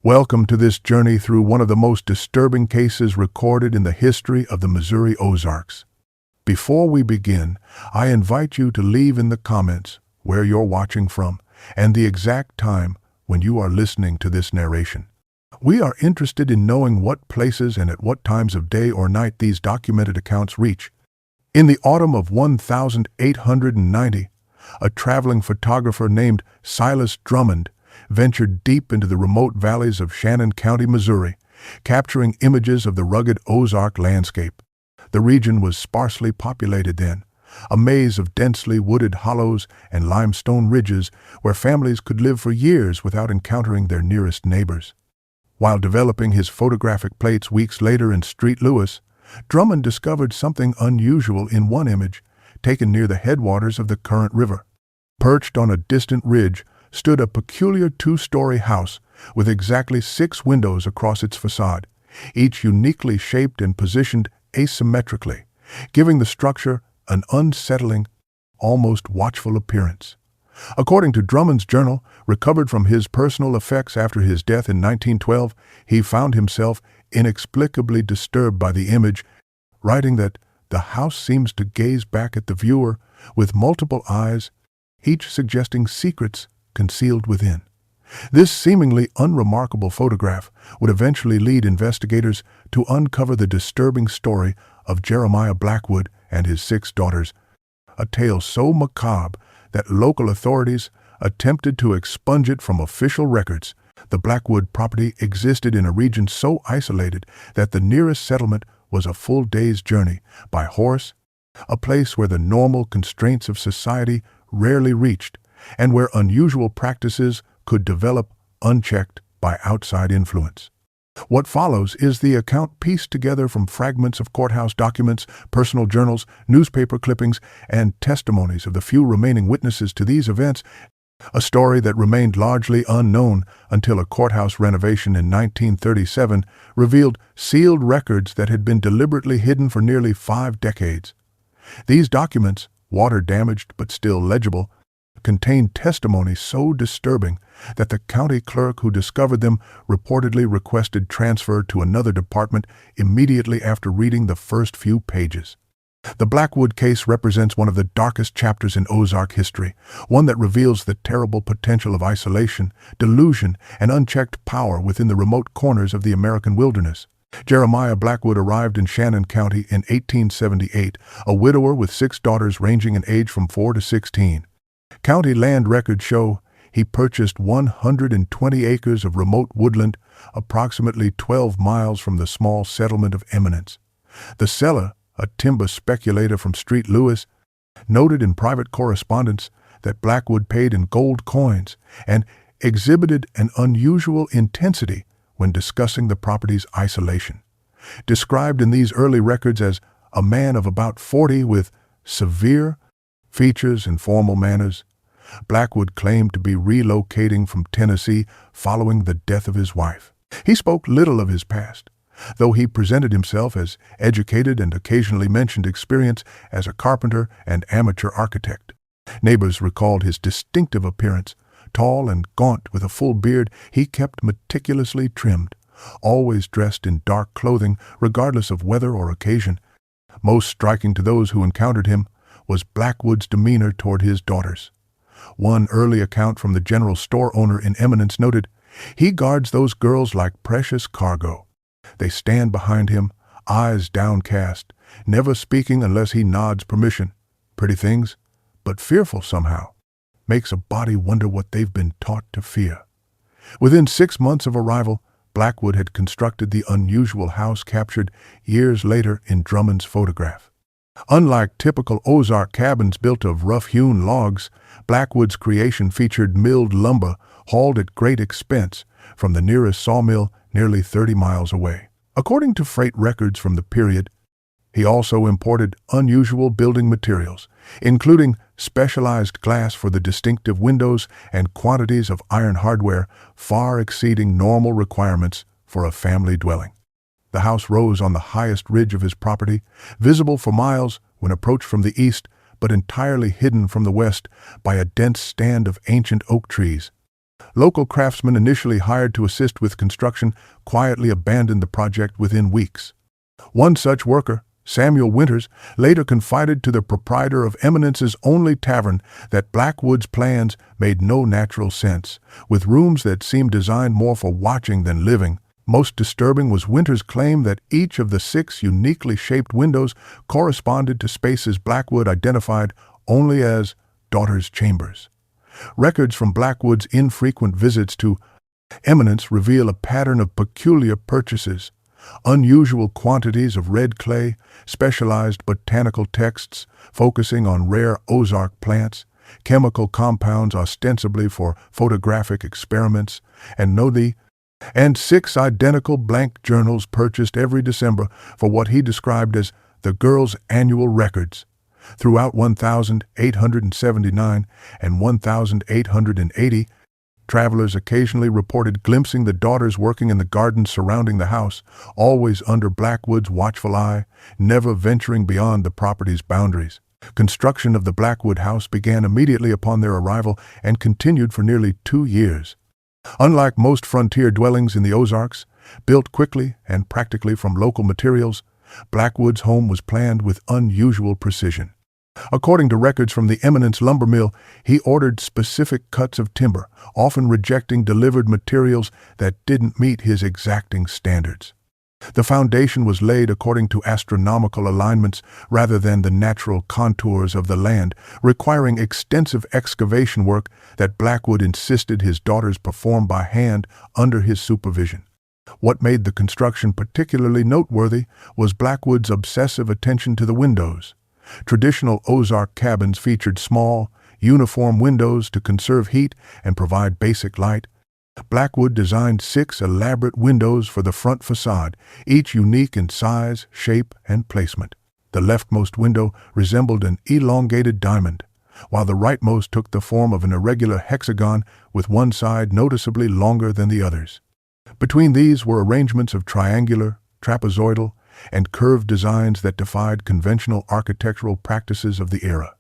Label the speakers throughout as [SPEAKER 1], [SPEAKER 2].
[SPEAKER 1] Welcome to this journey through one of the most disturbing cases recorded in the history of the Missouri Ozarks. Before we begin, I invite you to leave in the comments where you're watching from and the exact time when you are listening to this narration. We are interested in knowing what places and at what times of day or night these documented accounts reach. In the autumn of 1890, a traveling photographer named Silas Drummond ventured deep into the remote valleys of Shannon County, Missouri, capturing images of the rugged Ozark landscape. The region was sparsely populated then, a maze of densely wooded hollows and limestone ridges where families could live for years without encountering their nearest neighbors. While developing his photographic plates weeks later in St. Louis, Drummond discovered something unusual in one image, taken near the headwaters of the Current River. Perched on a distant ridge stood a peculiar two-story house with exactly 6 windows across its facade, each uniquely shaped and positioned asymmetrically, giving the structure an unsettling, almost watchful appearance. According to Drummond's journal, recovered from his personal effects after his death in 1912, he found himself inexplicably disturbed by the image, writing that the house seems to gaze back at the viewer with multiple eyes, each suggesting secrets concealed within. This seemingly unremarkable photograph would eventually lead investigators to uncover the disturbing story of Jeremiah Blackwood and his 6 daughters, a tale so macabre that local authorities attempted to expunge it from official records. The Blackwood property existed in a region so isolated that the nearest settlement was a full day's journey by horse, a place where the normal constraints of society rarely reached, and where unusual practices could develop unchecked by outside influence. What follows is the account pieced together from fragments of courthouse documents, personal journals, newspaper clippings, and testimonies of the few remaining witnesses to these events, a story that remained largely unknown until a courthouse renovation in 1937 revealed sealed records that had been deliberately hidden for nearly 5 decades. These documents, water-damaged but still legible, contained testimony so disturbing that the county clerk who discovered them reportedly requested transfer to another department immediately after reading the first few pages. The Blackwood case represents one of the darkest chapters in Ozark history, one that reveals the terrible potential of isolation, delusion, and unchecked power within the remote corners of the American wilderness. Jeremiah Blackwood arrived in Shannon County in 1878, a widower with 6 daughters ranging in age from 4 to 16. County land records show he purchased 120 acres of remote woodland, approximately 12 miles from the small settlement of Eminence. The seller, a timber speculator from St. Louis, noted in private correspondence that Blackwood paid in gold coins and exhibited an unusual intensity when discussing the property's isolation. Described in these early records as a man of about 40 with severe features and formal manners, Blackwood claimed to be relocating from Tennessee following the death of his wife. He spoke little of his past, though he presented himself as educated and occasionally mentioned experience as a carpenter and amateur architect. Neighbors recalled his distinctive appearance. Tall and gaunt with a full beard, he kept meticulously trimmed, always dressed in dark clothing regardless of weather or occasion. Most striking to those who encountered him was Blackwood's demeanor toward his daughters. One early account from the general store owner in Eminence noted, "He guards those girls like precious cargo. They stand behind him, eyes downcast, never speaking unless he nods permission. Pretty things, but fearful somehow. Makes a body wonder what they've been taught to fear." Within 6 months of arrival, Blackwood had constructed the unusual house captured years later in Drummond's photograph. Unlike typical Ozark cabins built of rough-hewn logs, Blackwood's creation featured milled lumber hauled at great expense from the nearest sawmill nearly 30 miles away. According to freight records from the period, he also imported unusual building materials, including specialized glass for the distinctive windows and quantities of iron hardware far exceeding normal requirements for a family dwelling. The house rose on the highest ridge of his property, visible for miles when approached from the east, but entirely hidden from the west by a dense stand of ancient oak trees. Local craftsmen initially hired to assist with construction quietly abandoned the project within weeks. One such worker, Samuel Winters, later confided to the proprietor of Eminence's only tavern that Blackwood's plans made no natural sense, with rooms that seemed designed more for watching than living. Most disturbing was Winters' claim that each of the 6 uniquely shaped windows corresponded to spaces Blackwood identified only as daughters' chambers. Records from Blackwood's infrequent visits to Eminence reveal a pattern of peculiar purchases, unusual quantities of red clay, specialized botanical texts focusing on rare Ozark plants, chemical compounds ostensibly for photographic experiments, and 6 identical blank journals purchased every December for what he described as the girls' annual records. Throughout 1879 and 1880, travelers occasionally reported glimpsing the daughters working in the gardens surrounding the house, always under Blackwood's watchful eye, never venturing beyond the property's boundaries. Construction of the Blackwood house began immediately upon their arrival and continued for nearly 2 years. Unlike most frontier dwellings in the Ozarks, built quickly and practically from local materials, Blackwood's home was planned with unusual precision. According to records from the Eminence lumber mill, he ordered specific cuts of timber, often rejecting delivered materials that didn't meet his exacting standards. The foundation was laid according to astronomical alignments rather than the natural contours of the land, requiring extensive excavation work that Blackwood insisted his daughters perform by hand under his supervision. What made the construction particularly noteworthy was Blackwood's obsessive attention to the windows. Traditional Ozark cabins featured small, uniform windows to conserve heat and provide basic light. Blackwood designed 6 elaborate windows for the front facade, each unique in size, shape, and placement. The leftmost window resembled an elongated diamond, while the rightmost took the form of an irregular hexagon with one side noticeably longer than the others. Between these were arrangements of triangular, trapezoidal, and curved designs that defied conventional architectural practices of the era.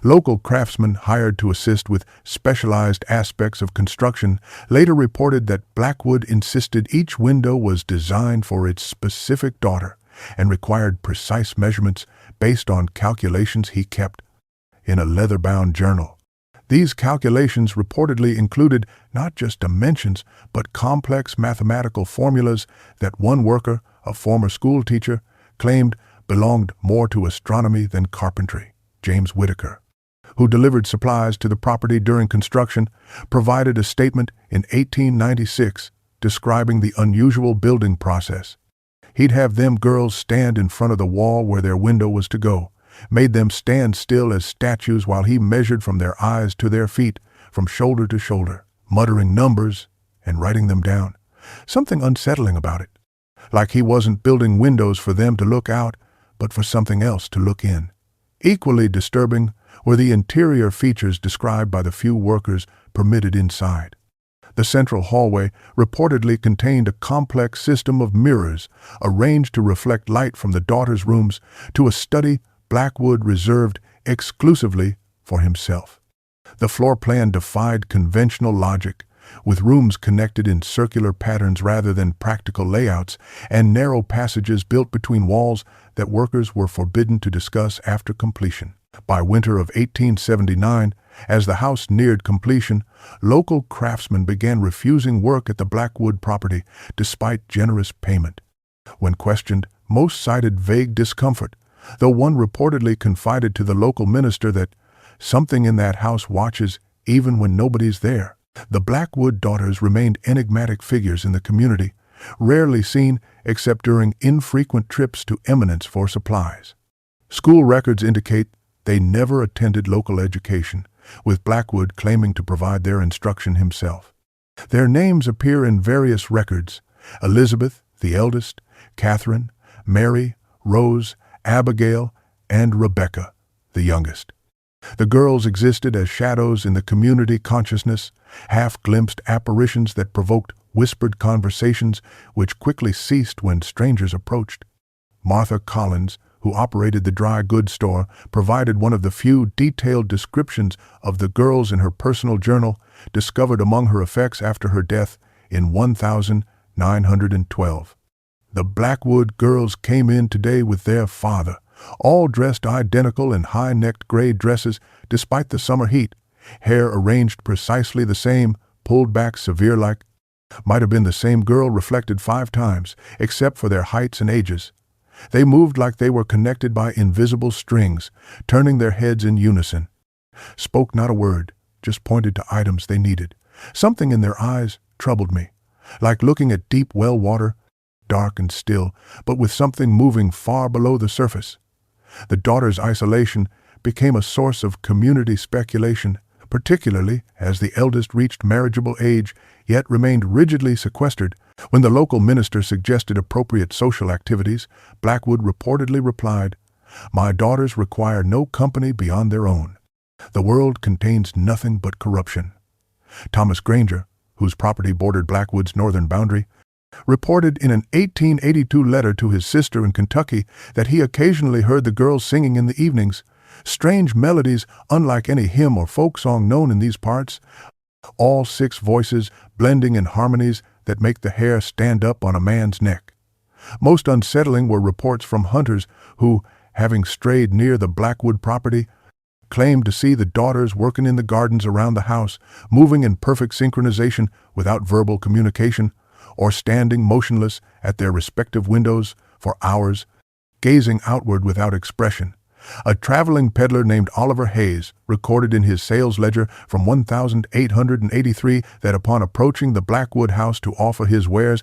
[SPEAKER 1] Local craftsmen hired to assist with specialized aspects of construction later reported that Blackwood insisted each window was designed for its specific daughter and required precise measurements based on calculations he kept in a leather-bound journal. These calculations reportedly included not just dimensions, but complex mathematical formulas that one worker, a former school teacher, claimed belonged more to astronomy than carpentry. James Whitaker, who delivered supplies to the property during construction, provided a statement in 1896 describing the unusual building process. He'd have them girls stand in front of the wall where their window was to go, made them stand still as statues while he measured from their eyes to their feet, from shoulder to shoulder, muttering numbers and writing them down. Something unsettling about it. Like he wasn't building windows for them to look out, but for something else to look in. Equally disturbing were the interior features described by the few workers permitted inside. The central hallway reportedly contained a complex system of mirrors arranged to reflect light from the daughters' rooms to a study Blackwood reserved exclusively for himself. The floor plan defied conventional logic, with rooms connected in circular patterns rather than practical layouts, and narrow passages built between walls that workers were forbidden to discuss after completion. By winter of 1879, as the house neared completion, local craftsmen began refusing work at the Blackwood property despite generous payment. When questioned, most cited vague discomfort, though one reportedly confided to the local minister that something in that house watches even when nobody's there. The Blackwood daughters remained enigmatic figures in the community, rarely seen except during infrequent trips to Eminence for supplies. School records indicate they never attended local education, with Blackwood claiming to provide their instruction himself. Their names appear in various records: Elizabeth, the eldest, Catherine, Mary, Rose, Abigail, and Rebecca, the youngest. The girls existed as shadows in the community consciousness, half-glimpsed apparitions that provoked whispered conversations which quickly ceased when strangers approached. Martha Collins, who operated the dry goods store, provided one of the few detailed descriptions of the girls in her personal journal, discovered among her effects after her death in 1912. The Blackwood girls came in today with their father, all dressed identical in high-necked gray dresses despite the summer heat, hair arranged precisely the same, pulled back severe-like. Might have been the same girl reflected 5 times, except for their heights and ages. They moved like they were connected by invisible strings, turning their heads in unison. Spoke not a word, just pointed to items they needed. Something in their eyes troubled me, like looking at deep well water, dark and still, but with something moving far below the surface. The daughter's isolation became a source of community speculation, particularly as the eldest reached marriageable age, yet remained rigidly sequestered. When the local minister suggested appropriate social activities, Blackwood reportedly replied, "My daughters require no company beyond their own. The world contains nothing but corruption." Thomas Granger, whose property bordered Blackwood's northern boundary, reported in an 1882 letter to his sister in Kentucky that he occasionally heard the girls singing in the evenings, strange melodies unlike any hymn or folk song known in these parts, all 6 voices blending in harmonies that make the hair stand up on a man's neck. Most unsettling were reports from hunters who, having strayed near the Blackwood property, claimed to see the daughters working in the gardens around the house, moving in perfect synchronization without verbal communication, or standing motionless at their respective windows for hours, gazing outward without expression. A traveling peddler named Oliver Hayes recorded in his sales ledger from 1883 that upon approaching the Blackwood house to offer his wares,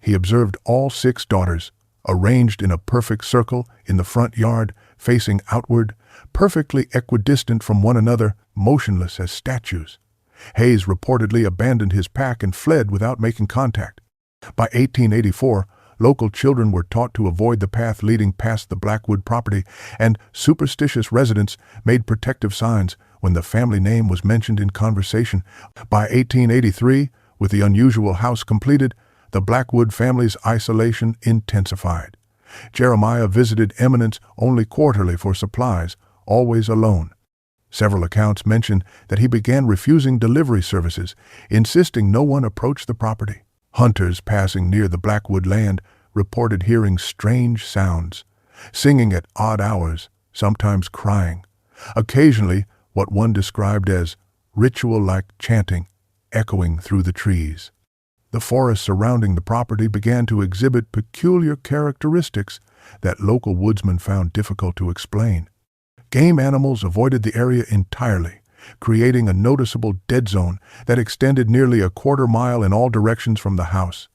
[SPEAKER 1] he observed all 6 daughters, arranged in a perfect circle in the front yard, facing outward, perfectly equidistant from one another, motionless as statues. Hayes reportedly abandoned his pack and fled without making contact. By 1884, local children were taught to avoid the path leading past the Blackwood property, and superstitious residents made protective signs when the family name was mentioned in conversation. By 1883, with the unusual house completed, the Blackwood family's isolation intensified. Jeremiah visited Eminence only quarterly for supplies, always alone. Several accounts mention that he began refusing delivery services, insisting no one approach the property. Hunters passing near the Blackwood land reported hearing strange sounds, singing at odd hours, sometimes crying. Occasionally, what one described as ritual-like chanting echoing through the trees. The forest surrounding the property began to exhibit peculiar characteristics that local woodsmen found difficult to explain. Game animals avoided the area entirely, creating a noticeable dead zone that extended nearly a quarter-mile in all directions from the house.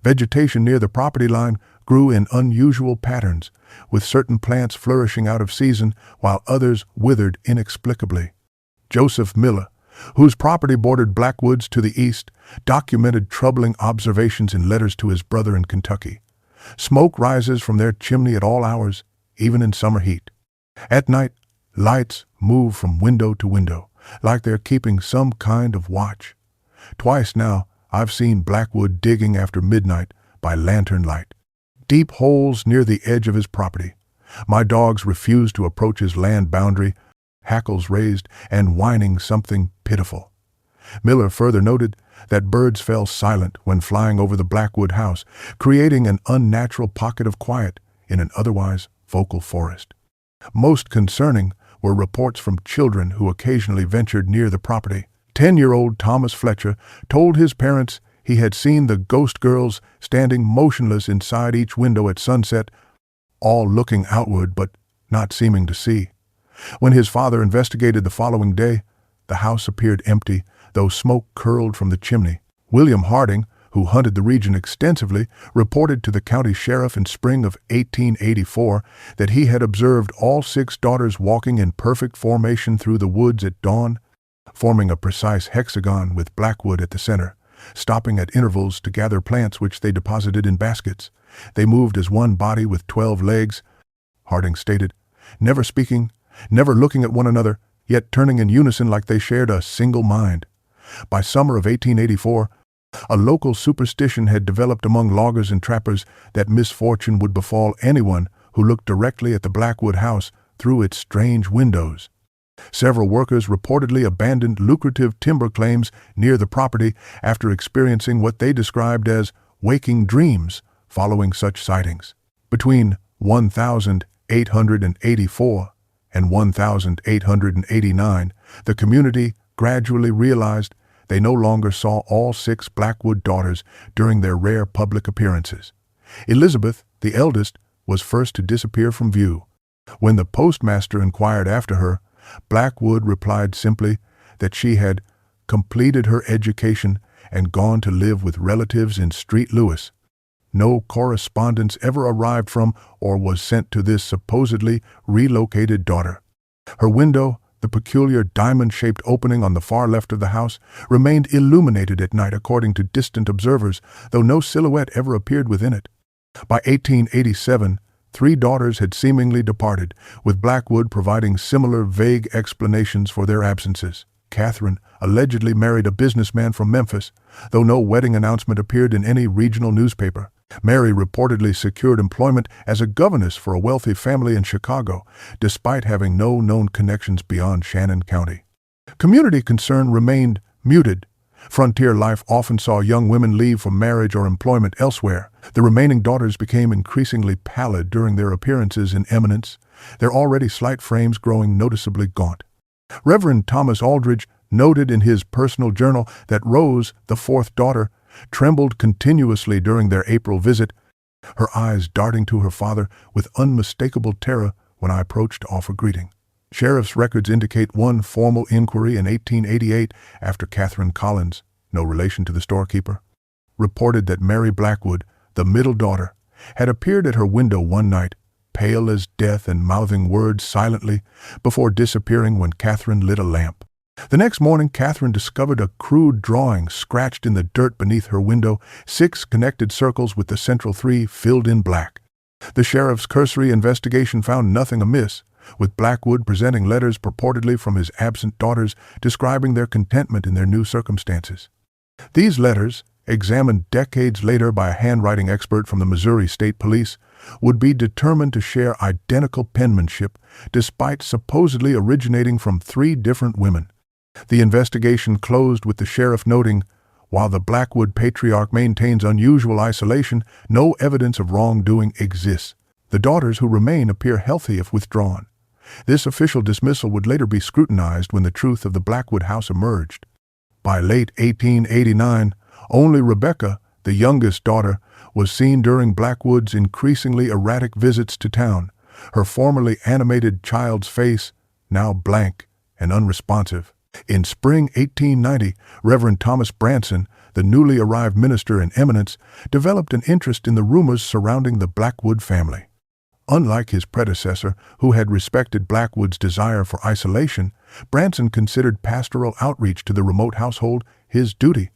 [SPEAKER 1] Vegetation near the property line grew in unusual patterns, with certain plants flourishing out of season while others withered inexplicably. Joseph Miller, whose property bordered Blackwoods to the east, documented troubling observations in letters to his brother in Kentucky. Smoke rises from their chimney at all hours, even in summer heat. At night, lights move from window to window, like they're keeping some kind of watch. Twice now, I've seen Blackwood digging after midnight by lantern light. Deep holes near the edge of his property. My dogs refuse to approach his land boundary, hackles raised and whining something pitiful. Miller further noted that birds fell silent when flying over the Blackwood house, creating an unnatural pocket of quiet in an otherwise vocal forest. Most concerning were reports from children who occasionally ventured near the property. 10-year-old Thomas Fletcher told his parents he had seen the ghost girls standing motionless inside each window at sunset, all looking outward but not seeming to see. When his father investigated the following day, the house appeared empty, though smoke curled from the chimney. William Harding, who hunted the region extensively, reported to the county sheriff in spring of 1884 that he had observed all 6 daughters walking in perfect formation through the woods at dawn, forming a precise hexagon with Blackwood at the center, stopping at intervals to gather plants which they deposited in baskets. They moved as one body with 12 legs, Harding stated, never speaking, never looking at one another, yet turning in unison like they shared a single mind. By summer of 1884, a local superstition had developed among loggers and trappers that misfortune would befall anyone who looked directly at the Blackwood house through its strange windows. Several workers reportedly abandoned lucrative timber claims near the property after experiencing what they described as waking dreams following such sightings. Between 1884 and 1889, the community gradually realized they no longer saw all 6 Blackwood daughters during their rare public appearances. Elizabeth, the eldest, was first to disappear from view. When the postmaster inquired after her, Blackwood replied simply that she had completed her education and gone to live with relatives in Street Lewis. No correspondence ever arrived from or was sent to this supposedly relocated daughter. Her window, the peculiar diamond-shaped opening on the far left of the house, remained illuminated at night according to distant observers, though no silhouette ever appeared within it. By 1887, 3 daughters had seemingly departed, with Blackwood providing similar vague explanations for their absences. Catherine allegedly married a businessman from Memphis, though no wedding announcement appeared in any regional newspaper. Mary reportedly secured employment as a governess for a wealthy family in Chicago, despite having no known connections beyond Shannon County. Community concern remained muted. Frontier life often saw young women leave for marriage or employment elsewhere. The remaining daughters became increasingly pallid during their appearances in eminence, their already slight frames growing noticeably gaunt. Reverend Thomas Aldridge noted in his personal journal that Rose, the 4th daughter, trembled continuously during their April visit, her eyes darting to her father with unmistakable terror when I approached to offer greeting. Sheriff's records indicate one formal inquiry in 1888 after Catherine Collins, no relation to the storekeeper, reported that Mary Blackwood, the middle daughter, had appeared at her window one night, pale as death and mouthing words silently, before disappearing when Catherine lit a lamp. The next morning, Catherine discovered a crude drawing scratched in the dirt beneath her window, 6 connected circles with the central 3 filled in black. The sheriff's cursory investigation found nothing amiss, with Blackwood presenting letters purportedly from his absent daughters describing their contentment in their new circumstances. These letters, examined decades later by a handwriting expert from the Missouri State Police, would be determined to share identical penmanship despite supposedly originating from 3 different women. The investigation closed with the sheriff noting, "While the Blackwood patriarch maintains unusual isolation, no evidence of wrongdoing exists. The daughters who remain appear healthy if withdrawn." This official dismissal would later be scrutinized when the truth of the Blackwood house emerged. By late 1889, only Rebecca, the youngest daughter, was seen during Blackwood's increasingly erratic visits to town, her formerly animated child's face now blank and unresponsive. In spring 1890, Reverend Thomas Branson, the newly arrived minister in eminence, developed an interest in the rumors surrounding the Blackwood family. Unlike his predecessor, who had respected Blackwood's desire for isolation, Branson considered pastoral outreach to the remote household his duty.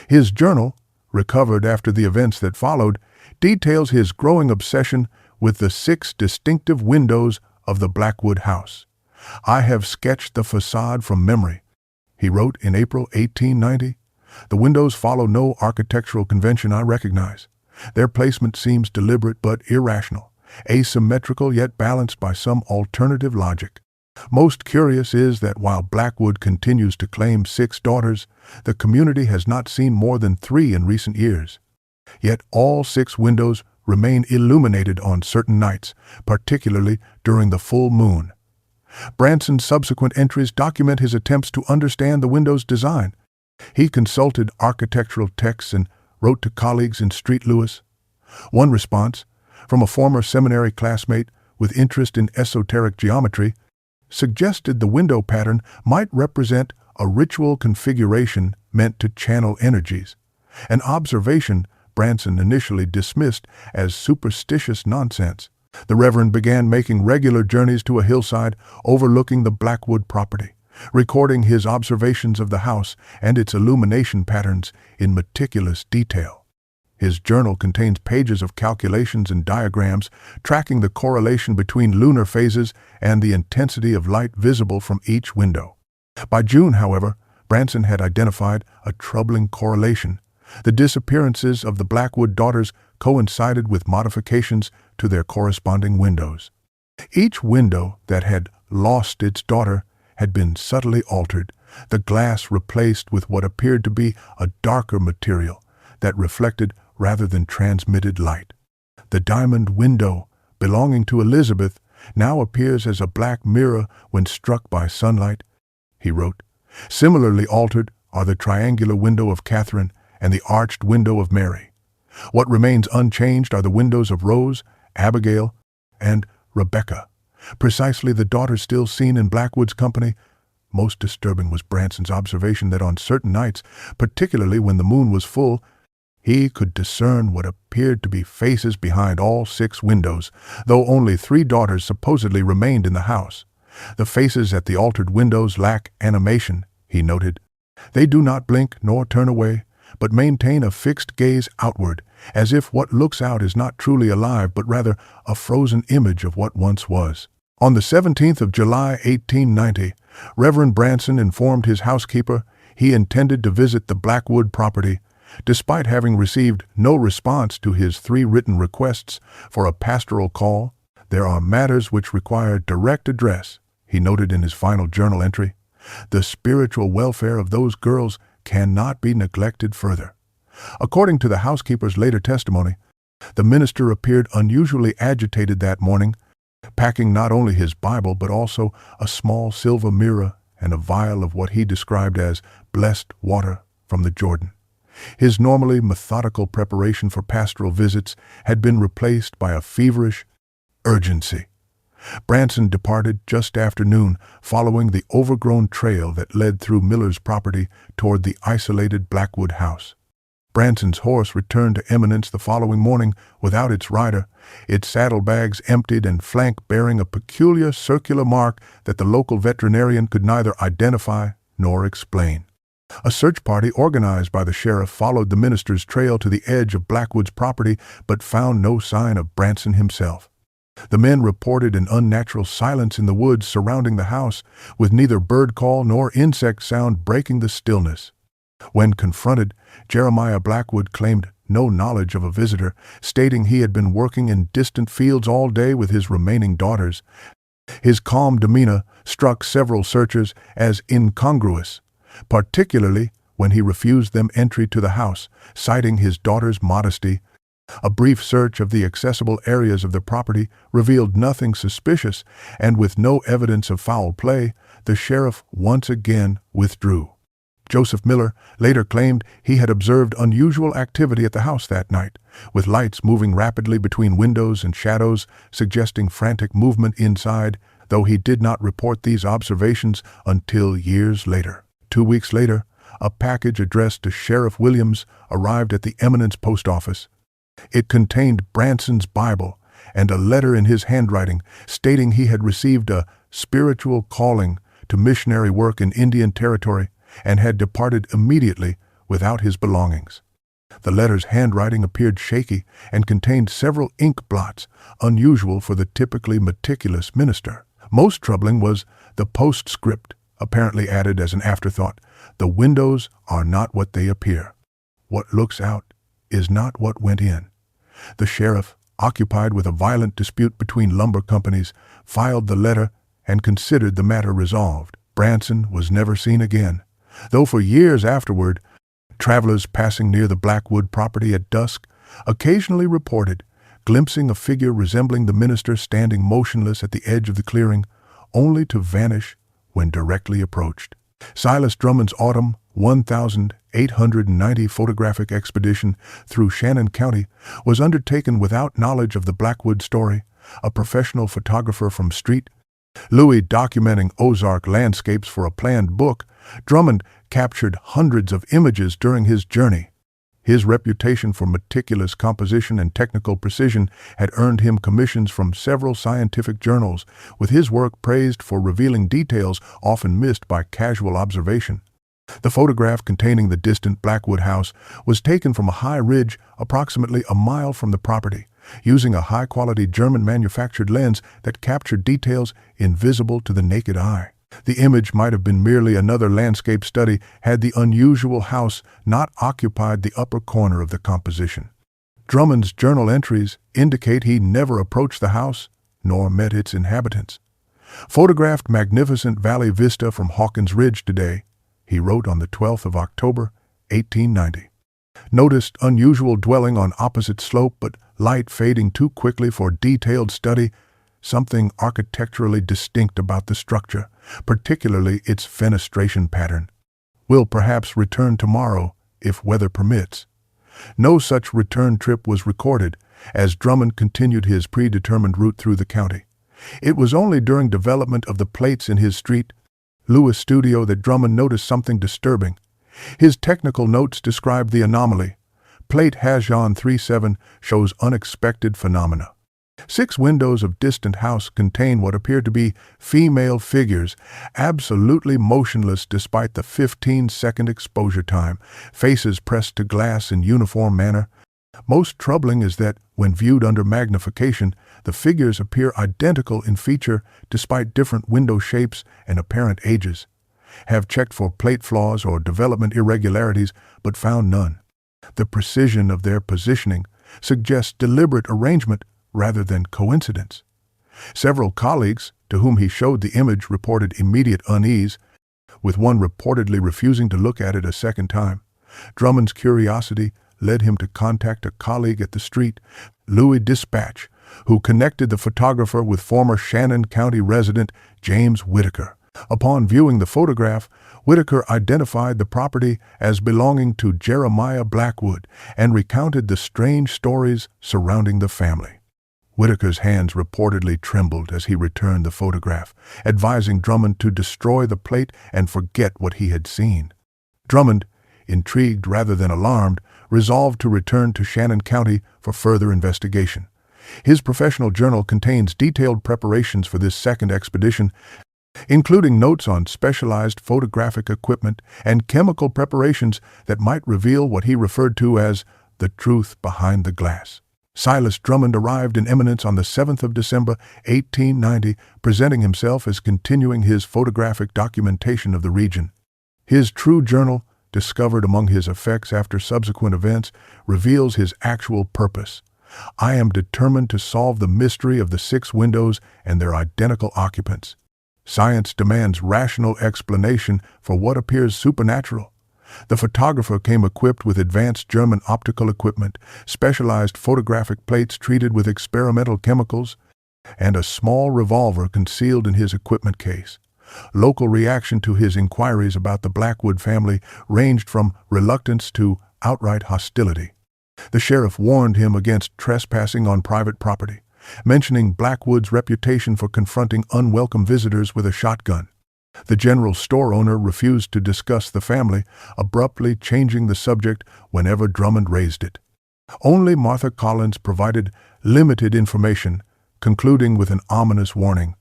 [SPEAKER 1] His journal, recovered after the events that followed, details his growing obsession with the 6 distinctive windows of the Blackwood house. "I have sketched the facade from memory," he wrote in April 1890. "The windows follow no architectural convention I recognize. Their placement seems deliberate but irrational, asymmetrical yet balanced by some alternative logic. Most curious is that while Blackwood continues to claim 6 daughters, the community has not seen more than 3 in recent years. Yet all 6 windows remain illuminated on certain nights, particularly during the full moon." Branson's subsequent entries document his attempts to understand the window's design. He consulted architectural texts and wrote to colleagues in Street Lewis. One response, from a former seminary classmate with interest in esoteric geometry, suggested the window pattern might represent a ritual configuration meant to channel energies, an observation Branson initially dismissed as superstitious nonsense. The Reverend began making regular journeys to a hillside overlooking the Blackwood property, recording his observations of the house and its illumination patterns in meticulous detail. His journal contains pages of calculations and diagrams tracking the correlation between lunar phases and the intensity of light visible from each window. By June, however, Branson had identified a troubling correlation. The disappearances of the Blackwood daughters coincided with modifications to their corresponding windows. Each window that had lost its daughter had been subtly altered, the glass replaced with what appeared to be a darker material that reflected rather than transmitted light. The diamond window, belonging to Elizabeth, now appears as a black mirror when struck by sunlight, he wrote. Similarly altered are the triangular window of Catherine and the arched window of Mary. What remains unchanged are the windows of Rose, Abigail, and Rebecca, precisely the daughters still seen in Blackwood's company. Most disturbing was Branson's observation that on certain nights, particularly when the moon was full, he could discern what appeared to be faces behind all 6 windows, though only 3 daughters supposedly remained in the house. The faces at the altered windows lack animation, he noted. They do not blink nor turn away, but maintain a fixed gaze outward, as if what looks out is not truly alive but rather a frozen image of what once was. On the 17th of July, 1890, Reverend Branson informed his housekeeper he intended to visit the Blackwood property, despite having received no response to his 3 written requests for a pastoral call. There are matters which require direct address, he noted in his final journal entry. The spiritual welfare of those girls cannot be neglected further. According to the housekeeper's later testimony, the minister appeared unusually agitated that morning, packing not only his Bible but also a small silver mirror and a vial of what he described as blessed water from the Jordan. His normally methodical preparation for pastoral visits had been replaced by a feverish urgency. Branson departed just after noon, following the overgrown trail that led through Miller's property toward the isolated Blackwood house. Branson's horse returned to Eminence the following morning without its rider, its saddlebags emptied and flank bearing a peculiar circular mark that the local veterinarian could neither identify nor explain. A search party organized by the sheriff followed the minister's trail to the edge of Blackwood's property but found no sign of Branson himself. The men reported an unnatural silence in the woods surrounding the house, with neither bird call nor insect sound breaking the stillness. When confronted, Jeremiah Blackwood claimed no knowledge of a visitor, stating he had been working in distant fields all day with his remaining daughters. His calm demeanor struck several searchers as incongruous, particularly when he refused them entry to the house, citing his daughter's modesty. A brief search of the accessible areas of the property revealed nothing suspicious, and with no evidence of foul play, the sheriff once again withdrew. Joseph Miller later claimed he had observed unusual activity at the house that night, with lights moving rapidly between windows and shadows, suggesting frantic movement inside, though he did not report these observations until years later. 2 weeks later, a package addressed to Sheriff Williams arrived at the Eminence post office. It contained Branson's Bible and a letter in his handwriting stating he had received a spiritual calling to missionary work in Indian Territory and had departed immediately without his belongings. The letter's handwriting appeared shaky and contained several ink blots, unusual for the typically meticulous minister. Most troubling was the postscript, apparently added as an afterthought. The windows are not what they appear. What looks out is not what went in. The sheriff, occupied with a violent dispute between lumber companies, filed the letter and considered the matter resolved. Branson was never seen again, though for years afterward, travelers passing near the Blackwood property at dusk occasionally reported glimpsing a figure resembling the minister standing motionless at the edge of the clearing, only to vanish when directly approached. Silas Drummond's autumn 1,890 photographic expedition through Shannon County was undertaken without knowledge of the Blackwood story. A professional photographer from St. Louis documenting Ozark landscapes for a planned book, Drummond captured hundreds of images during his journey. His reputation for meticulous composition and technical precision had earned him commissions from several scientific journals, with his work praised for revealing details often missed by casual observation. The photograph containing the distant Blackwood house was taken from a high ridge approximately a mile from the property, using a high-quality German-manufactured lens that captured details invisible to the naked eye. The image might have been merely another landscape study had the unusual house not occupied the upper corner of the composition. Drummond's journal entries indicate he never approached the house nor met its inhabitants. Photographed magnificent valley vista from Hawkins Ridge today, he wrote on the 12th of October, 1890. Noticed unusual dwelling on opposite slope but light fading too quickly for detailed study, something architecturally distinct about the structure, particularly its fenestration pattern. Will perhaps return tomorrow, if weather permits. No such return trip was recorded, as Drummond continued his predetermined route through the county. It was only during development of the plates in his Street Lewis studio that Drummond noticed something disturbing. His technical notes describe the anomaly. Plate Hajan 37 shows unexpected phenomena. 6 windows of distant house contain what appear to be female figures, absolutely motionless despite the 15-second exposure time, faces pressed to glass in uniform manner. Most troubling is that, when viewed under magnification, the figures appear identical in feature despite different window shapes and apparent ages. Have checked for plate flaws or development irregularities, but found none. The precision of their positioning suggests deliberate arrangement rather than coincidence. Several colleagues to whom he showed the image reported immediate unease, with one reportedly refusing to look at it a second time. Drummond's curiosity led him to contact a colleague at the Street, Louis Dispatch, who connected the photographer with former Shannon County resident James Whitaker. Upon viewing the photograph, Whitaker identified the property as belonging to Jeremiah Blackwood and recounted the strange stories surrounding the family. Whitaker's hands reportedly trembled as he returned the photograph, advising Drummond to destroy the plate and forget what he had seen. Drummond, intrigued rather than alarmed, resolved to return to Shannon County for further investigation. His professional journal contains detailed preparations for this second expedition, including notes on specialized photographic equipment and chemical preparations that might reveal what he referred to as the truth behind the glass. Silas Drummond arrived in Eminence on the 7th of December, 1890, presenting himself as continuing his photographic documentation of the region. His true journal, discovered among his effects after subsequent events, reveals his actual purpose. I am determined to solve the mystery of the 6 windows and their identical occupants. Science demands rational explanation for what appears supernatural. The photographer came equipped with advanced German optical equipment, specialized photographic plates treated with experimental chemicals, and a small revolver concealed in his equipment case. Local reaction to his inquiries about the Blackwood family ranged from reluctance to outright hostility. The sheriff warned him against trespassing on private property, mentioning Blackwood's reputation for confronting unwelcome visitors with a shotgun. The general store owner refused to discuss the family, abruptly changing the subject whenever Drummond raised it. Only Martha Collins provided limited information, concluding with an ominous warning.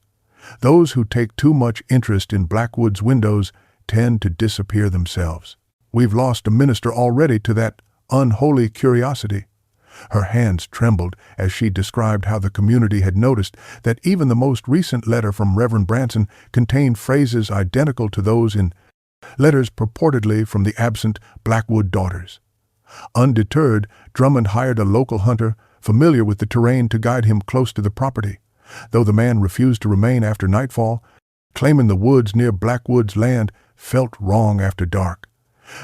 [SPEAKER 1] Those who take too much interest in Blackwood's windows tend to disappear themselves. We've lost a minister already to that unholy curiosity. Her hands trembled as she described how the community had noticed that even the most recent letter from Reverend Branson contained phrases identical to those in letters purportedly from the absent Blackwood daughters. Undeterred, Drummond hired a local hunter familiar with the terrain to guide him close to the property, though the man refused to remain after nightfall, claiming the woods near Blackwood's land felt wrong after dark.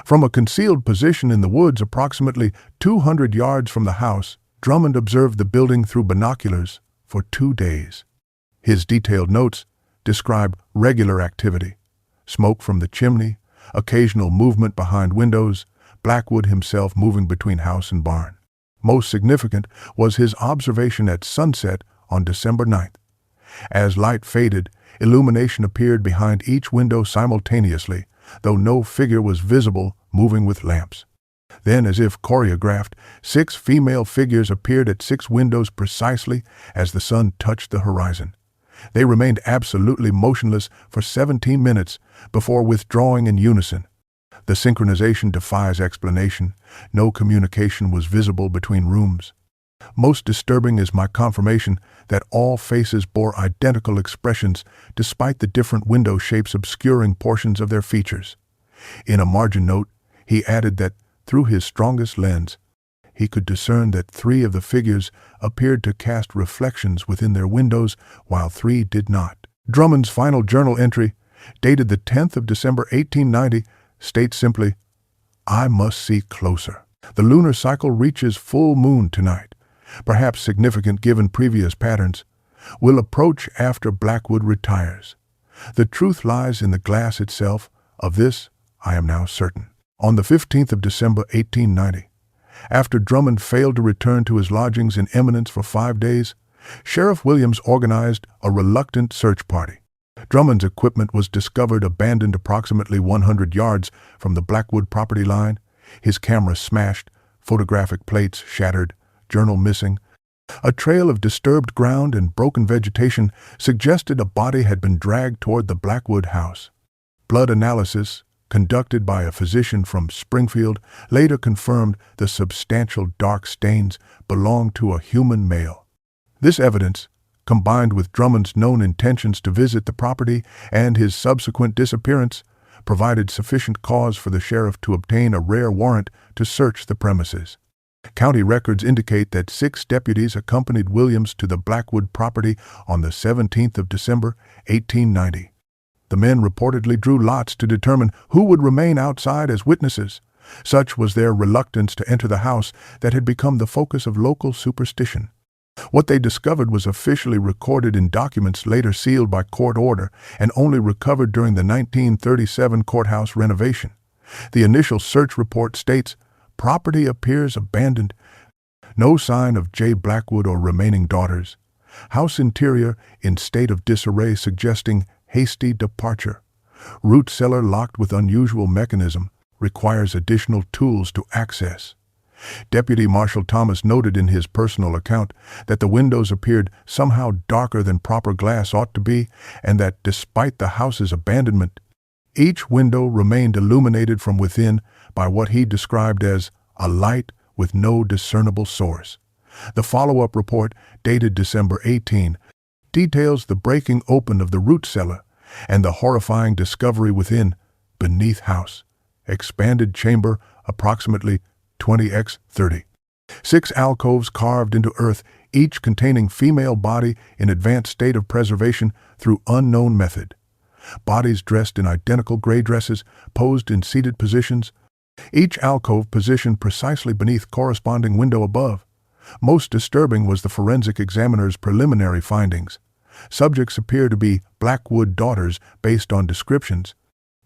[SPEAKER 1] From a concealed position in the woods approximately 200 yards from the house, Drummond observed the building through binoculars for 2 days. His detailed notes describe regular activity: smoke from the chimney, occasional movement behind windows, Blackwood himself moving between house and barn. Most significant was his observation at sunset on December 9th. As light faded, illumination appeared behind each window simultaneously, though no figure was visible moving with lamps. Then, as if choreographed, 6 female figures appeared at 6 windows precisely as the sun touched the horizon. They remained absolutely motionless for 17 minutes before withdrawing in unison. The synchronization defies explanation. No communication was visible between rooms. Most disturbing is my confirmation that all faces bore identical expressions despite the different window shapes obscuring portions of their features. In a margin note, he added that, through his strongest lens, he could discern that 3 of the figures appeared to cast reflections within their windows, while 3 did not. Drummond's final journal entry, dated the 10th of December 1890, states simply, "I must see closer. The lunar cycle reaches full moon tonight, perhaps significant given previous patterns, will approach after Blackwood retires. The truth lies in the glass itself. Of this I am now certain." On the 15th of December 1890, after Drummond failed to return to his lodgings in Eminence for 5 days, Sheriff Williams organized a reluctant search party. Drummond's equipment was discovered abandoned approximately 100 yards from the Blackwood property line, his camera smashed, photographic plates shattered, journal missing. A trail of disturbed ground and broken vegetation suggested a body had been dragged toward the Blackwood house. Blood analysis, conducted by a physician from Springfield, later confirmed the substantial dark stains belonged to a human male. This evidence, combined with Drummond's known intentions to visit the property and his subsequent disappearance, provided sufficient cause for the sheriff to obtain a rare warrant to search the premises. County records indicate that 6 deputies accompanied Williams to the Blackwood property on the 17th of December, 1890. The men reportedly drew lots to determine who would remain outside as witnesses. Such was their reluctance to enter the house that had become the focus of local superstition. What they discovered was officially recorded in documents later sealed by court order and only recovered during the 1937 courthouse renovation. The initial search report states, "Property appears abandoned. No sign of J. Blackwood or remaining daughters. House interior in state of disarray suggesting hasty departure. Root cellar locked with unusual mechanism. Requires additional tools to access." Deputy Marshal Thomas noted in his personal account that the windows appeared somehow darker than proper glass ought to be, and that despite the house's abandonment, each window remained illuminated from within by what he described as a light with no discernible source. The follow-up report, dated December 18, details the breaking open of the root cellar and the horrifying discovery within, beneath house, expanded chamber approximately 20x30. 6 alcoves carved into earth, each containing female body in advanced state of preservation through unknown method. Bodies dressed in identical gray dresses, posed in seated positions, each alcove positioned precisely beneath corresponding window above. Most disturbing was the forensic examiner's preliminary findings. Subjects appear to be Blackwood daughters based on descriptions.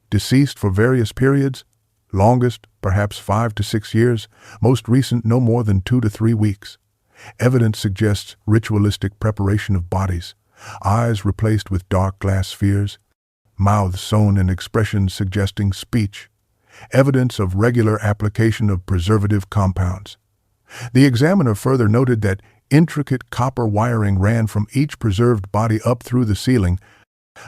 [SPEAKER 1] Deceased for various periods, longest, perhaps 5 to 6 years, most recent no more than 2 to 3 weeks. Evidence suggests ritualistic preparation of bodies, eyes replaced with dark glass spheres, mouths sewn in expressions suggesting speech, evidence of regular application of preservative compounds. The examiner further noted that intricate copper wiring ran from each preserved body up through the ceiling,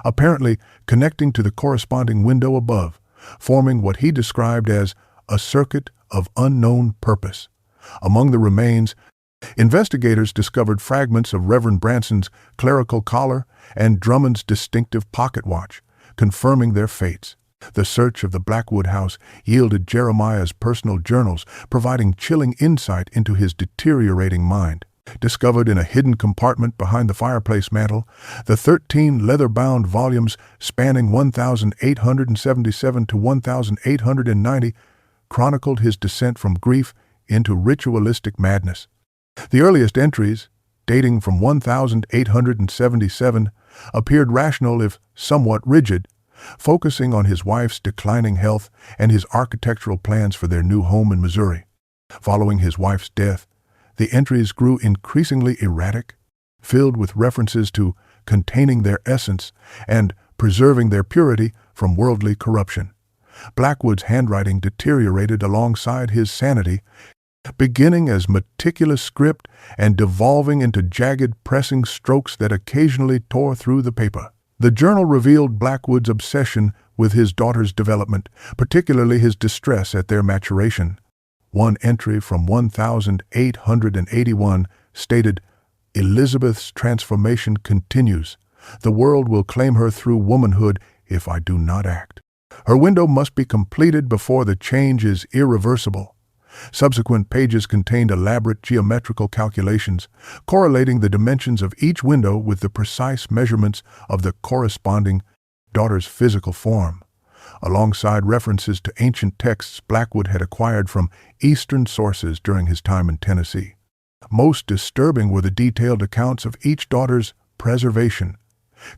[SPEAKER 1] apparently connecting to the corresponding window above, forming what he described as a circuit of unknown purpose. Among the remains, investigators discovered fragments of Reverend Branson's clerical collar and Drummond's distinctive pocket watch, confirming their fates. The search of the Blackwood house yielded Jeremiah's personal journals, providing chilling insight into his deteriorating mind. Discovered in a hidden compartment behind the fireplace mantel, the 13 leather-bound volumes spanning 1877 to 1890 chronicled his descent from grief into ritualistic madness. The earliest entries, dating from 1877, appeared rational if somewhat rigid, focusing on his wife's declining health and his architectural plans for their new home in Missouri. Following his wife's death, the entries grew increasingly erratic, filled with references to containing their essence and preserving their purity from worldly corruption. Blackwood's handwriting deteriorated alongside his sanity, beginning as meticulous script and devolving into jagged pressing strokes that occasionally tore through the paper. The journal revealed Blackwood's obsession with his daughter's development, particularly his distress at their maturation. One entry from 1881 stated, "Elizabeth's transformation continues. The world will claim her through womanhood if I do not act. Her window must be completed before the change is irreversible." Subsequent pages contained elaborate geometrical calculations, correlating the dimensions of each window with the precise measurements of the corresponding daughter's physical form. Alongside references to ancient texts Blackwood had acquired from Eastern sources during his time in Tennessee. Most disturbing were the detailed accounts of each daughter's preservation,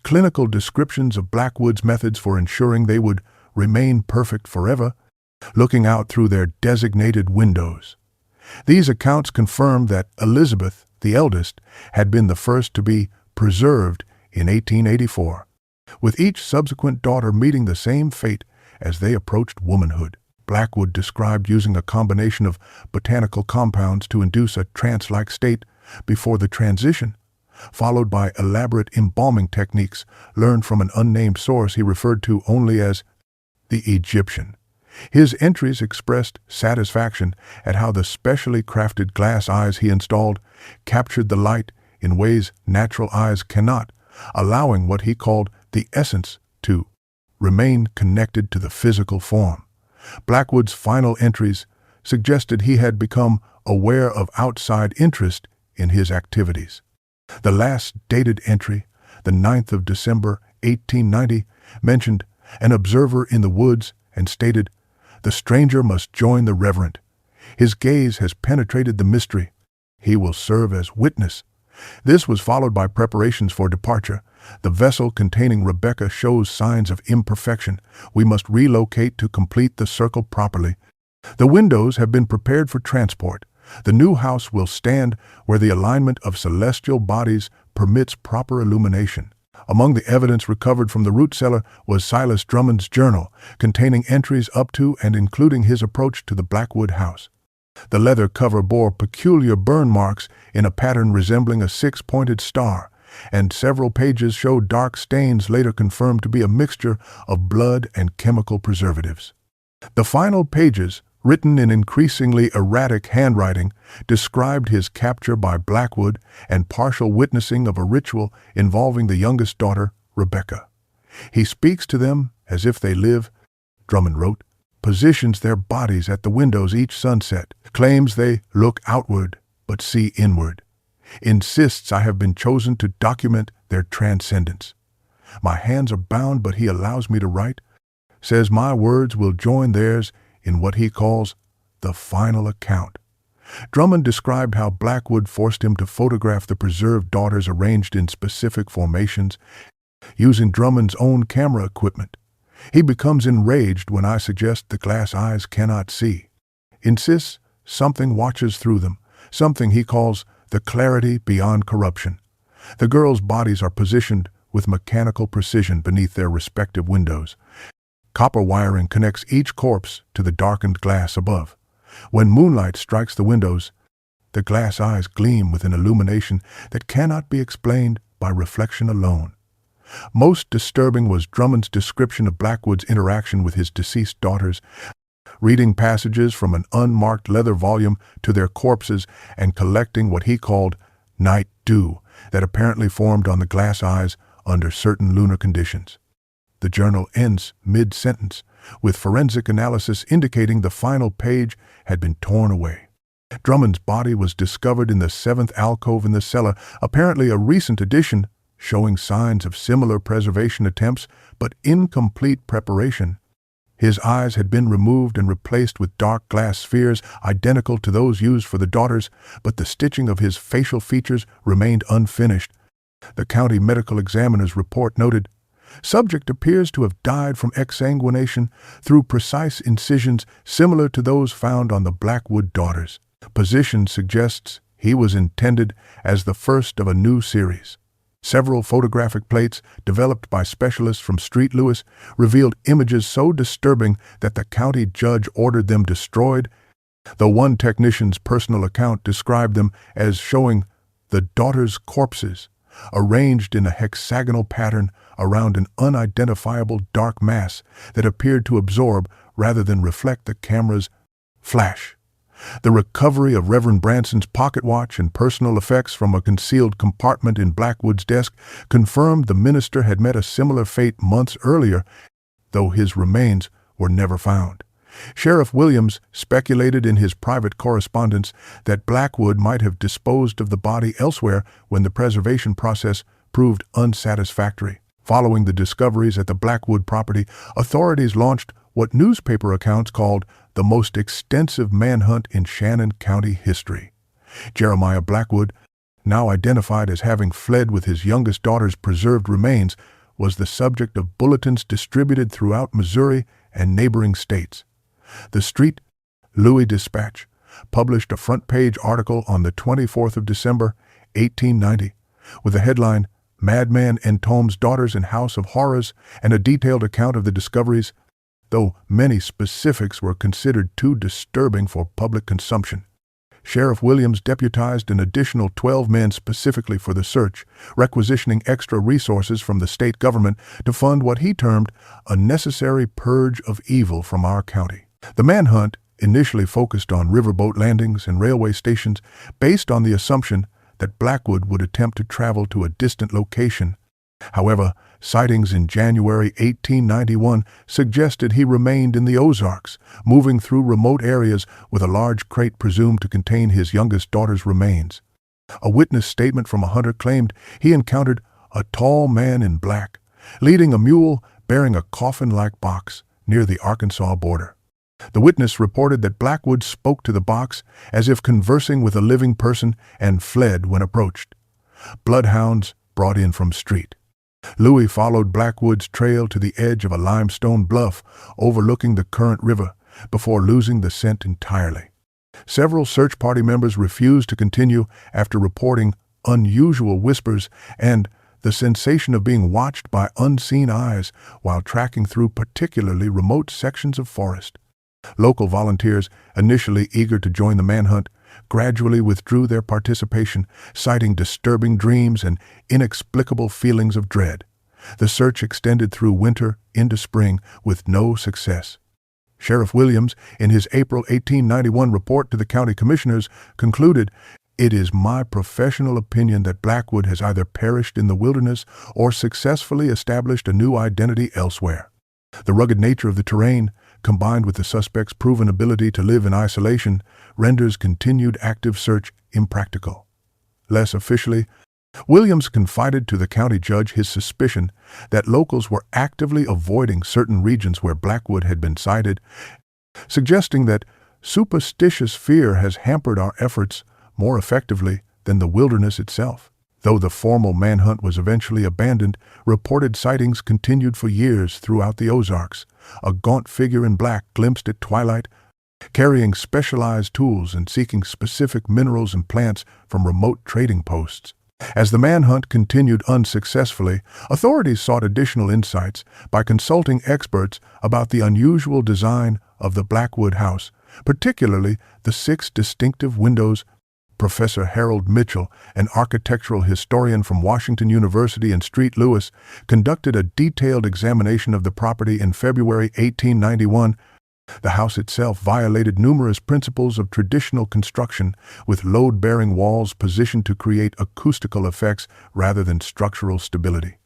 [SPEAKER 1] clinical descriptions of Blackwood's methods for ensuring they would remain perfect forever, looking out through their designated windows. These accounts confirmed that Elizabeth, the eldest, had been the first to be preserved in 1884, with each subsequent daughter meeting the same fate as they approached womanhood. Blackwood described using a combination of botanical compounds to induce a trance-like state before the transition, followed by elaborate embalming techniques learned from an unnamed source he referred to only as the Egyptian. His entries expressed satisfaction at how the specially crafted glass eyes he installed captured the light in ways natural eyes cannot, allowing what he called the essence to remain connected to the physical form. Blackwood's final entries suggested he had become aware of outside interest in his activities. The last dated entry, the 9th of December, 1890, mentioned an observer in the woods and stated, "The stranger must join the reverend. His gaze has penetrated the mystery. He will serve as witness." This was followed by preparations for departure. "The vessel containing Rebecca shows signs of imperfection. We must relocate to complete the circle properly. The windows have been prepared for transport. The new house will stand where the alignment of celestial bodies permits proper illumination." Among the evidence recovered from the root cellar was Silas Drummond's journal, containing entries up to and including his approach to the Blackwood house. The leather cover bore peculiar burn marks in a pattern resembling a six-pointed star, and several pages showed dark stains later confirmed to be a mixture of blood and chemical preservatives. The final pages, written in increasingly erratic handwriting, described his capture by Blackwood and partial witnessing of a ritual involving the youngest daughter, Rebecca. "He speaks to them as if they live," Drummond wrote, "positions their bodies at the windows each sunset, claims they look outward but see inward, insists I have been chosen to document their transcendence. My hands are bound but he allows me to write, says my words will join theirs in what he calls the final account." Drummond described how Blackwood forced him to photograph the preserved daughters arranged in specific formations, using Drummond's own camera equipment. "He becomes enraged when I suggest the glass eyes cannot see. Insists something watches through them, something he calls the clarity beyond corruption. The girls' bodies are positioned with mechanical precision beneath their respective windows. Copper wiring connects each corpse to the darkened glass above. When moonlight strikes the windows, the glass eyes gleam with an illumination that cannot be explained by reflection alone." Most disturbing was Drummond's description of Blackwood's interaction with his deceased daughters, reading passages from an unmarked leather volume to their corpses and collecting what he called night dew that apparently formed on the glass eyes under certain lunar conditions. The journal ends mid-sentence, with forensic analysis indicating the final page had been torn away. Drummond's body was discovered in the 7th alcove in the cellar, apparently a recent addition, showing signs of similar preservation attempts but incomplete preparation. His eyes had been removed and replaced with dark glass spheres identical to those used for the daughters, but the stitching of his facial features remained unfinished. The county medical examiner's report noted, "Subject appears to have died from exsanguination through precise incisions similar to those found on the Blackwood daughters. Position suggests he was intended as the first of a new series." Several photographic plates, developed by specialists from St. Louis, revealed images so disturbing that the county judge ordered them destroyed, though one technician's personal account described them as showing the daughters' corpses arranged in a hexagonal pattern around an unidentifiable dark mass that appeared to absorb rather than reflect the camera's flash. The recovery of Reverend Branson's pocket watch and personal effects from a concealed compartment in Blackwood's desk confirmed the minister had met a similar fate months earlier, though his remains were never found. Sheriff Williams speculated in his private correspondence that Blackwood might have disposed of the body elsewhere when the preservation process proved unsatisfactory. Following the discoveries at the Blackwood property, authorities launched what newspaper accounts called the most extensive manhunt in Shannon County history. Jeremiah Blackwood, now identified as having fled with his youngest daughter's preserved remains, was the subject of bulletins distributed throughout Missouri and neighboring states. The St. Louis Dispatch published a front-page article on the 24th of December, 1890, with the headline, "Madman Entombs Daughters in House of Horrors," and a detailed account of the discoveries, though many specifics were considered too disturbing for public consumption. Sheriff Williams deputized an additional 12 men specifically for the search, requisitioning extra resources from the state government to fund what he termed a necessary purge of evil from our county. The manhunt initially focused on riverboat landings and railway stations based on the assumption that Blackwood would attempt to travel to a distant location. However, sightings in January 1891 suggested he remained in the Ozarks, moving through remote areas with a large crate presumed to contain his youngest daughter's remains. A witness statement from a hunter claimed he encountered a tall man in black, leading a mule bearing a coffin-like box near the Arkansas border. The witness reported that Blackwood spoke to the box as if conversing with a living person and fled when approached. Bloodhounds brought in from street. Louis followed Blackwood's trail to the edge of a limestone bluff overlooking the current river before losing the scent entirely. Several search party members refused to continue after reporting unusual whispers and the sensation of being watched by unseen eyes while tracking through particularly remote sections of forest. Local volunteers, initially eager to join the manhunt, gradually withdrew their participation, citing disturbing dreams and inexplicable feelings of dread. The search extended through winter into spring with no success. Sheriff Williams, in his April 1891 report to the county commissioners, concluded, "It is my professional opinion that Blackwood has either perished in the wilderness or successfully established a new identity elsewhere." The rugged nature of the terrain, combined with the suspect's proven ability to live in isolation, renders continued active search impractical. Less officially, Williams confided to the county judge his suspicion that locals were actively avoiding certain regions where Blackwood had been sighted, suggesting that superstitious fear has hampered our efforts more effectively than the wilderness itself. Though the formal manhunt was eventually abandoned, reported sightings continued for years throughout the Ozarks. A gaunt figure in black glimpsed at twilight, carrying specialized tools and seeking specific minerals and plants from remote trading posts. As the manhunt continued unsuccessfully, authorities sought additional insights by consulting experts about the unusual design of the Blackwood house, particularly the 6 distinctive windows. Professor Harold Mitchell, an architectural historian from Washington University in St. Louis, conducted a detailed examination of the property in February 1891. The house itself violated numerous principles of traditional construction, with load-bearing walls positioned to create acoustical effects rather than structural stability.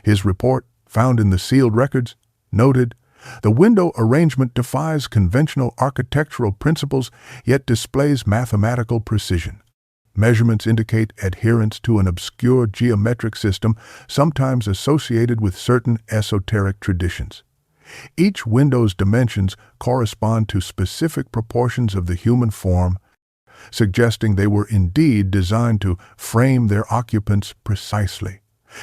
[SPEAKER 1] His report, found in the sealed records, noted, "The window arrangement defies conventional architectural principles, yet displays mathematical precision. Measurements indicate adherence to an obscure geometric system sometimes associated with certain esoteric traditions. Each window's dimensions correspond to specific proportions of the human form, suggesting they were indeed designed to frame their occupants precisely."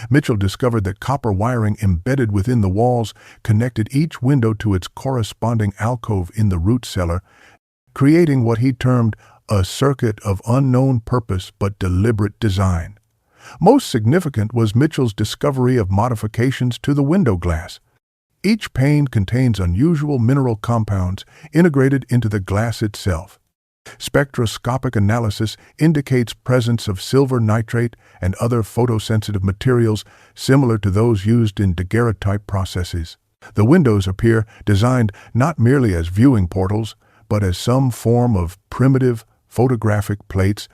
[SPEAKER 1] Mitchell discovered that copper wiring embedded within the walls connected each window to its corresponding alcove in the root cellar, creating what he termed a circuit of unknown purpose but deliberate design. Most significant was Mitchell's discovery of modifications to the window glass. Each pane contains unusual mineral compounds integrated into the glass itself. Spectroscopic analysis indicates presence of silver nitrate and other photosensitive materials similar to those used in daguerreotype processes. The windows appear designed not merely as viewing portals, but as some form of primitive photographic plates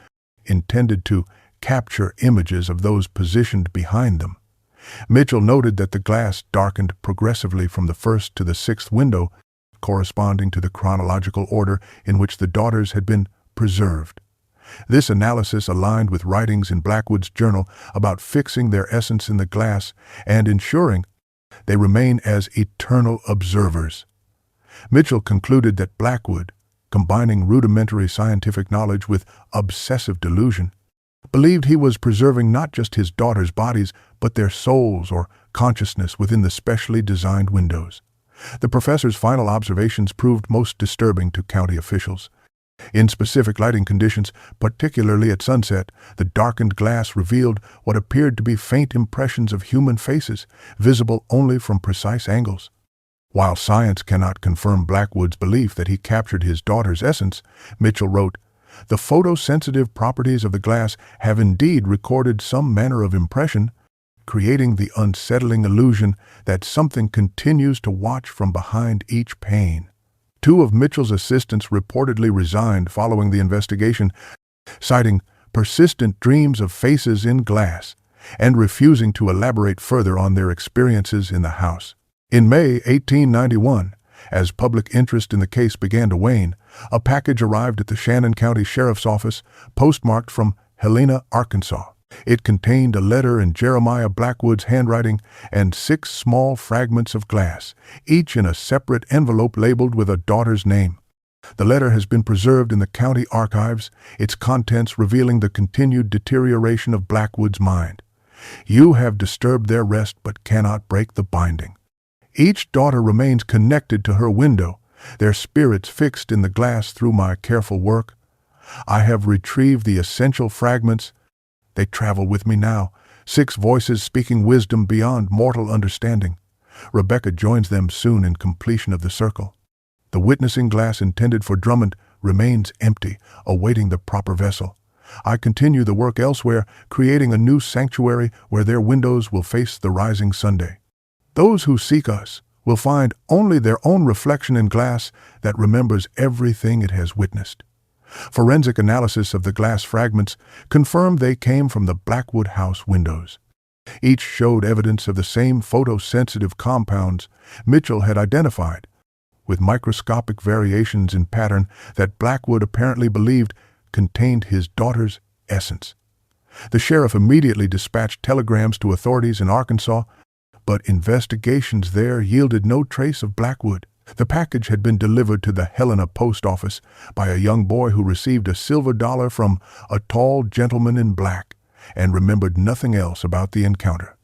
[SPEAKER 1] intended to capture images of those positioned behind them. Mitchell noted that the glass darkened progressively from the first to the sixth window, corresponding to the chronological order in which the daughters had been preserved. This analysis aligned with writings in Blackwood's journal about fixing their essence in the glass and ensuring they remain as eternal observers. Mitchell concluded that Blackwood, combining rudimentary scientific knowledge with obsessive delusion, believed he was preserving not just his daughters' bodies, but their souls or consciousness within the specially designed windows. The professor's final observations proved most disturbing to county officials. In specific lighting conditions, particularly at sunset, the darkened glass revealed what appeared to be faint impressions of human faces, visible only from precise angles. While science cannot confirm Blackwood's belief that he captured his daughter's essence, Mitchell wrote, "The photosensitive properties of the glass have indeed recorded some manner of impression, creating the unsettling illusion that something continues to watch from behind each pane." Two of Mitchell's assistants reportedly resigned following the investigation, citing persistent dreams of faces in glass and refusing to elaborate further on their experiences in the house. In May 1891, as public interest in the case began to wane, a package arrived at the Shannon County Sheriff's Office, postmarked from Helena, Arkansas. It contained a letter in Jeremiah Blackwood's handwriting and 6 small fragments of glass, each in a separate envelope labeled with a daughter's name. The letter has been preserved in the county archives, its contents revealing the continued deterioration of Blackwood's mind. "You have disturbed their rest but cannot break the binding. Each daughter remains connected to her window, their spirits fixed in the glass through my careful work. I have retrieved the essential fragments. They travel with me now, 6 voices speaking wisdom beyond mortal understanding. Rebecca joins them soon in completion of the circle. The witnessing glass intended for Drummond remains empty, awaiting the proper vessel. I continue the work elsewhere, creating a new sanctuary where their windows will face the rising Sunday. Those who seek us will find only their own reflection in glass that remembers everything it has witnessed." Forensic analysis of the glass fragments confirmed they came from the Blackwood house windows. Each showed evidence of the same photosensitive compounds Mitchell had identified, with microscopic variations in pattern that Blackwood apparently believed contained his daughter's essence. The sheriff immediately dispatched telegrams to authorities in Arkansas, but investigations there yielded no trace of Blackwood. The package had been delivered to the Helena post office by a young boy who received a silver dollar from a tall gentleman in black and remembered nothing else about the encounter.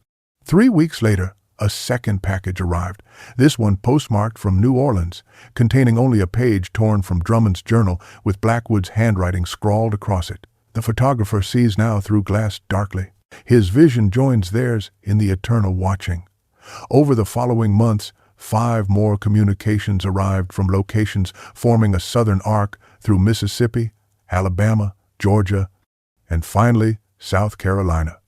[SPEAKER 1] 3 weeks later, a second package arrived, this one postmarked from New Orleans, containing only a page torn from Drummond's journal with Blackwood's handwriting scrawled across it. The photographer sees now through glass darkly. His vision joins theirs in the eternal watching. Over the following months, 5 more communications arrived from locations forming a southern arc through Mississippi, Alabama, Georgia, and finally South Carolina.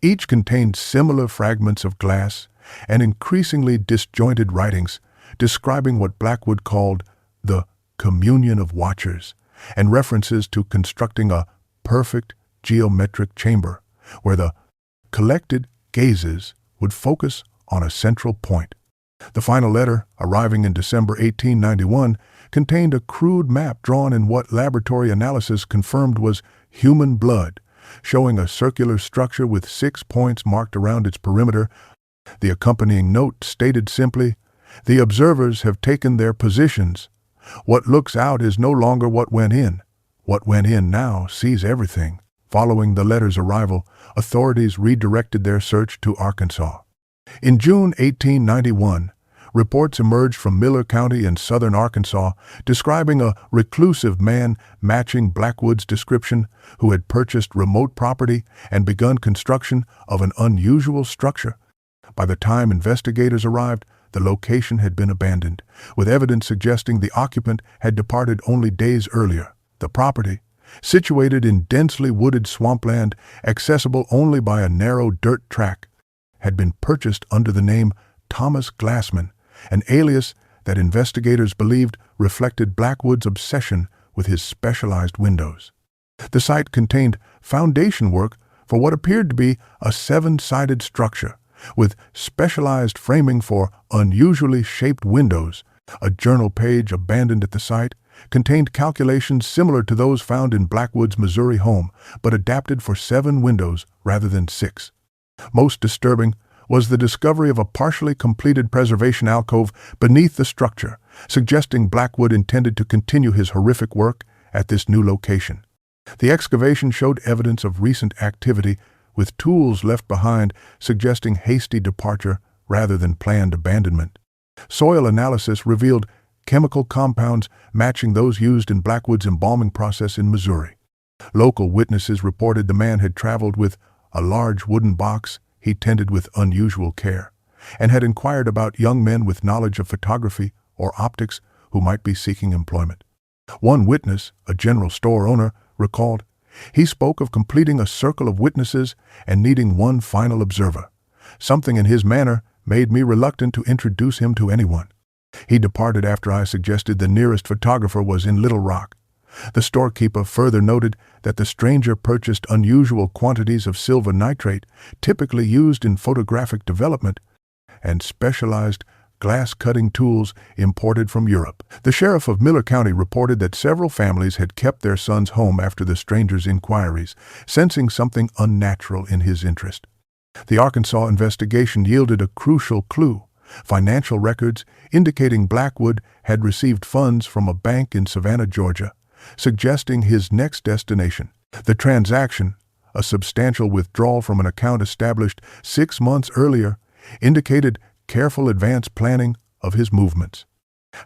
[SPEAKER 1] Each contained similar fragments of glass and increasingly disjointed writings describing what Blackwood called the communion of watchers and references to constructing a perfect geometric chamber where the collected gazes would focus on a central point. The final letter, arriving in December 1891, contained a crude map drawn in what laboratory analysis confirmed was human blood, showing a circular structure with 6 points marked around its perimeter. The accompanying note stated simply, "The observers have taken their positions. What looks out is no longer what went in. What went in now sees everything." Following the letter's arrival, authorities redirected their search to Arkansas. In June 1891, reports emerged from Miller County in southern Arkansas describing a reclusive man matching Blackwood's description who had purchased remote property and begun construction of an unusual structure. By the time investigators arrived, the location had been abandoned, with evidence suggesting the occupant had departed only days earlier. The property, situated in densely wooded swampland, accessible only by a narrow dirt track, had been purchased under the name Thomas Glassman, an alias that investigators believed reflected Blackwood's obsession with his specialized windows. The site contained foundation work for what appeared to be a seven-sided structure, with specialized framing for unusually shaped windows. A journal page abandoned at the site contained calculations similar to those found in Blackwood's Missouri home, but adapted for 7 windows rather than 6. Most disturbing was the discovery of a partially completed preservation alcove beneath the structure, suggesting Blackwood intended to continue his horrific work at this new location. The excavation showed evidence of recent activity, with tools left behind suggesting hasty departure rather than planned abandonment. Soil analysis revealed chemical compounds matching those used in Blackwood's embalming process in Missouri. Local witnesses reported the man had traveled with a large wooden box he tended with unusual care, and had inquired about young men with knowledge of photography or optics who might be seeking employment. One witness, a general store owner, recalled, he spoke of completing a circle of witnesses and needing one final observer. Something in his manner made me reluctant to introduce him to anyone. He departed after I suggested the nearest photographer was in Little Rock. The storekeeper further noted that the stranger purchased unusual quantities of silver nitrate, typically used in photographic development, and specialized glass-cutting tools imported from Europe. The sheriff of Miller County reported that several families had kept their sons home after the stranger's inquiries, sensing something unnatural in his interest. The Arkansas investigation yielded a crucial clue: financial records indicating Blackwood had received funds from a bank in Savannah, Georgia, suggesting his next destination. The transaction, a substantial withdrawal from an account established 6 months earlier, indicated careful advance planning of his movements.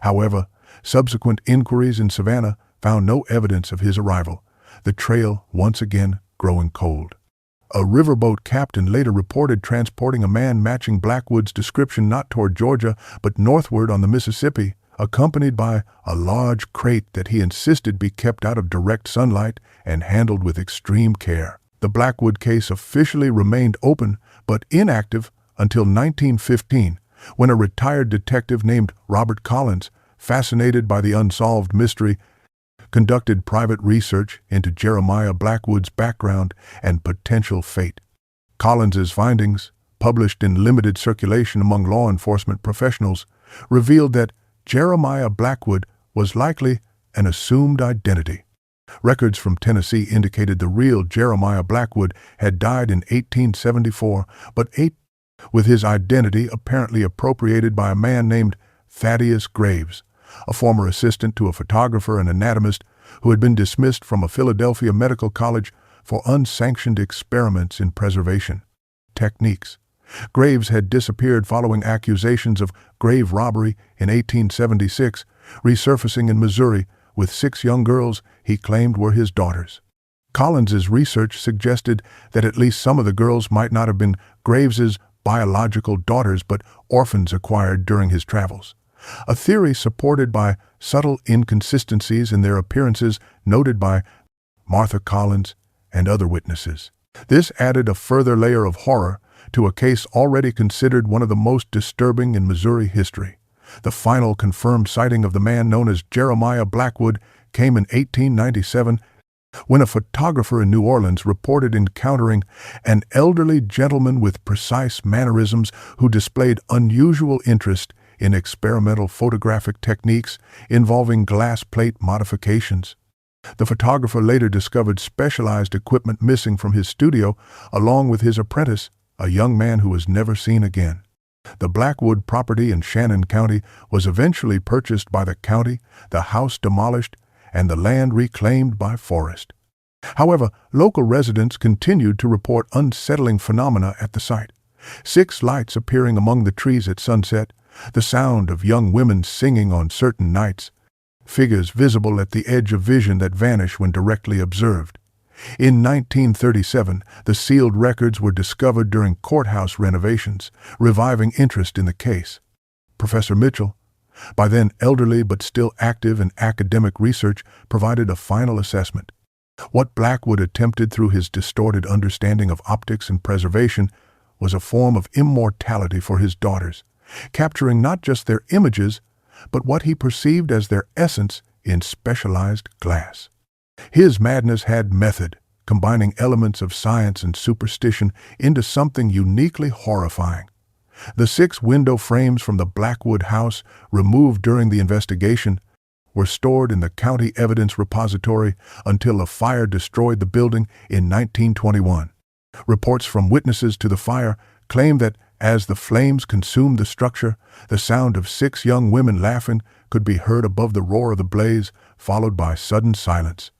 [SPEAKER 1] However, subsequent inquiries in Savannah found no evidence of his arrival, the trail once again growing cold. A riverboat captain later reported transporting a man matching Blackwood's description not toward Georgia but northward on the Mississippi, accompanied by a large crate that he insisted be kept out of direct sunlight and handled with extreme care. The Blackwood case officially remained open but inactive until 1915, when a retired detective named Robert Collins, fascinated by the unsolved mystery, conducted private research into Jeremiah Blackwood's background and potential fate. Collins's findings, published in limited circulation among law enforcement professionals, revealed that Jeremiah Blackwood was likely an assumed identity. Records from Tennessee indicated the real Jeremiah Blackwood had died in 1874, with his identity apparently appropriated by a man named Thaddeus Graves, a former assistant to a photographer and anatomist who had been dismissed from a Philadelphia medical college for unsanctioned experiments in preservation techniques. Graves had disappeared following accusations of grave robbery in 1876, resurfacing in Missouri with 6 young girls he claimed were his daughters. Collins's research suggested that at least some of the girls might not have been Graves's biological daughters but orphans acquired during his travels, a theory supported by subtle inconsistencies in their appearances noted by Martha Collins and other witnesses. This added a further layer of horror to a case already considered one of the most disturbing in Missouri history. The final confirmed sighting of the man known as Jeremiah Blackwood came in 1897, when a photographer in New Orleans reported encountering an elderly gentleman with precise mannerisms who displayed unusual interest in experimental photographic techniques involving glass plate modifications. The photographer later discovered specialized equipment missing from his studio, along with his apprentice, a young man who was never seen again. The Blackwood property in Shannon County was eventually purchased by the county, the house demolished, and the land reclaimed by forest. However, local residents continued to report unsettling phenomena at the site. 6 lights appearing among the trees at sunset, the sound of young women singing on certain nights, figures visible at the edge of vision that vanish when directly observed. In 1937, the sealed records were discovered during courthouse renovations, reviving interest in the case. Professor Mitchell, by then elderly but still active in academic research, provided a final assessment. What Blackwood attempted through his distorted understanding of optics and preservation was a form of immortality for his daughters, capturing not just their images, but what he perceived as their essence in specialized glass. His madness had method, combining elements of science and superstition into something uniquely horrifying. The 6 window frames from the Blackwood house, removed during the investigation, were stored in the county evidence repository until a fire destroyed the building in 1921. Reports from witnesses to the fire claim that as the flames consumed the structure, the sound of 6 young women laughing could be heard above the roar of the blaze, followed by sudden silence.